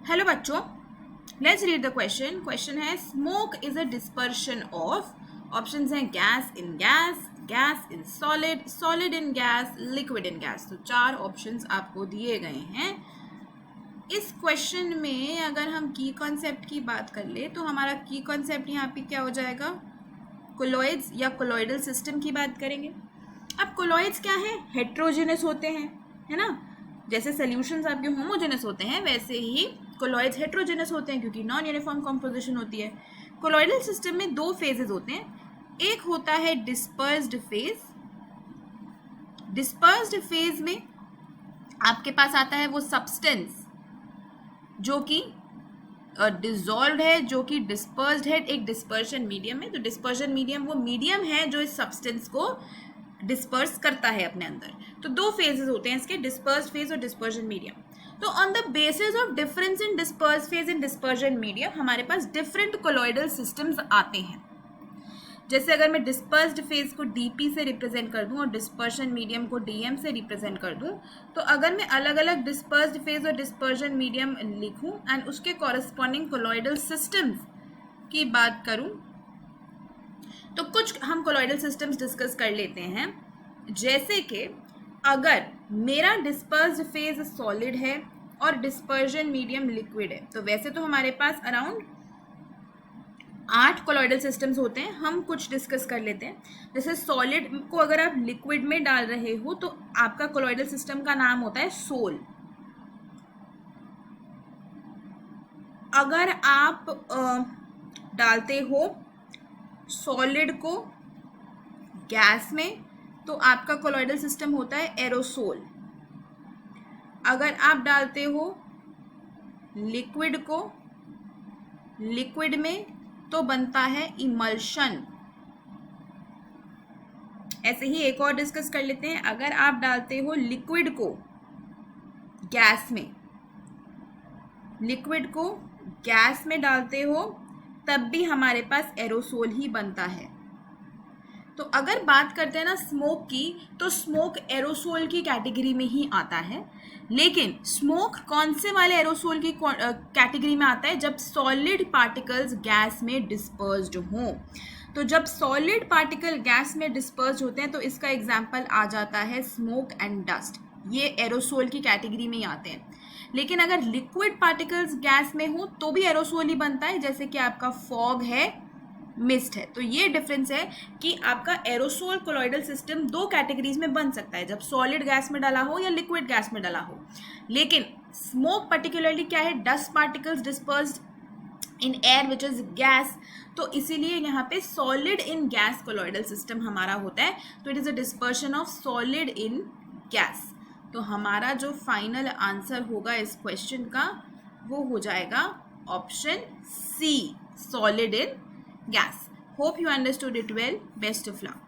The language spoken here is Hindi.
हेलो बच्चों, let's read the question. Question है smoke is a dispersion of. Options हैं gas in gas, gas in solid, solid in gas, liquid in gas. तो 4 ऑप्शंस आपको दिए गए हैं. इस क्वेश्चन में अगर हम की कॉन्सेप्ट की बात कर ले तो हमारा की कॉन्सेप्ट यहाँ पे क्या हो जाएगा? कोलॉइड्स या कोलॉइडल सिस्टम की बात करेंगे. अब कोलॉइड्स क्या है? हेट्रोजेनस होते हैं, है ना. जैसे सॉल्यूशंस आपके होमोजेनस होते हैं वैसे ही कोलॉइड्स हेट्रोजेनस होते हैं क्योंकि नॉन यूनिफॉर्म कंपोजिशन होती है. कोलॉइडल सिस्टम में 2 फेजेस होते हैं. एक होता है डिस्पर्स्ड फेज. डिस्पर्स्ड फेज में आपके पास आता है वो सब्सटेंस जो कि डिजॉल्व है, जो कि डिस्पर्स्ड है एक डिस्पर्शन मीडियम में. तो डिस्पर्शन मीडियम वो मीडियम है जो इस सब्सटेंस को डिस्पर्स करता है अपने अंदर. तो 2 फेजेस होते हैं इसके, डिस्पर्स्ड फेज और डिस्पर्शन मीडियम. तो on the basis of difference in disperse phase and dispersion medium हमारे पास डिफरेंट कोलॉइडल सिस्टम्स आते हैं. जैसे अगर मैं डिस्पर्स्ड फेज को डीपी से रिप्रेजेंट कर दूं और डिस्पर्शन मीडियम को डीएम से रिप्रेजेंट कर दूं, तो अगर मैं अलग अलग डिस्पर्स्ड फेज और डिस्पर्शन मीडियम लिखूं एंड उसके कॉरेस्पॉन्डिंग कोलॉइडल सिस्टम्स की बात करूं तो कुछ हम कोलॉइडल सिस्टम्स डिस्कस कर लेते हैं. जैसे कि अगर मेरा डिस्पर्स्ड फेज सॉलिड है और डिस्पर्शन मीडियम लिक्विड है, तो वैसे तो हमारे पास अराउंड 8 कोलॉइडल सिस्टम्स होते हैं. हम कुछ डिस्कस कर लेते हैं. जैसे सॉलिड को अगर आप लिक्विड में डाल रहे हो तो आपका कोलॉइडल सिस्टम का नाम होता है सोल. अगर आप डालते हो सॉलिड को गैस में तो आपका कोलॉइडल सिस्टम होता है एरोसोल. अगर आप डालते हो लिक्विड को लिक्विड में तो बनता है इमल्शन. ऐसे ही एक और डिस्कस कर लेते हैं. अगर आप डालते हो लिक्विड को गैस में, लिक्विड को गैस में डालते हो तब भी हमारे पास एरोसोल ही बनता है. तो अगर बात करते हैं ना स्मोक की, तो स्मोक एरोसोल की कैटेगरी में ही आता है. लेकिन स्मोक कौन से वाले एरोसोल की कैटेगरी में आता है? जब सॉलिड पार्टिकल्स गैस में डिस्पर्स्ड हों. तो जब सॉलिड पार्टिकल गैस में डिस्पर्स्ड होते हैं तो इसका एग्जाम्पल आ जाता है स्मोक एंड डस्ट. ये एरोसोल की कैटेगरी में ही आते हैं. लेकिन अगर लिक्विड पार्टिकल्स गैस में हो तो भी एरोसोल ही बनता है. जैसे कि आपका फॉग है, मिस्ट है. तो ये डिफरेंस है कि आपका एरोसोल कोलॉइडल सिस्टम 2 कैटेगरीज में बन सकता है, जब सॉलिड गैस में डाला हो या लिक्विड गैस में डाला हो. लेकिन स्मोक पर्टिकुलरली क्या है? Dust particles dispersed in air which is gas. तो इसीलिए यहाँ पे solid in gas colloidal system हमारा होता है. तो it is a dispersion of solid in gas. तो हमारा जो फाइनल आंसर होगा इस क्वेश्चन का वो हो जाएगा option C, solid in gas. Hope you understood it well. Best of luck.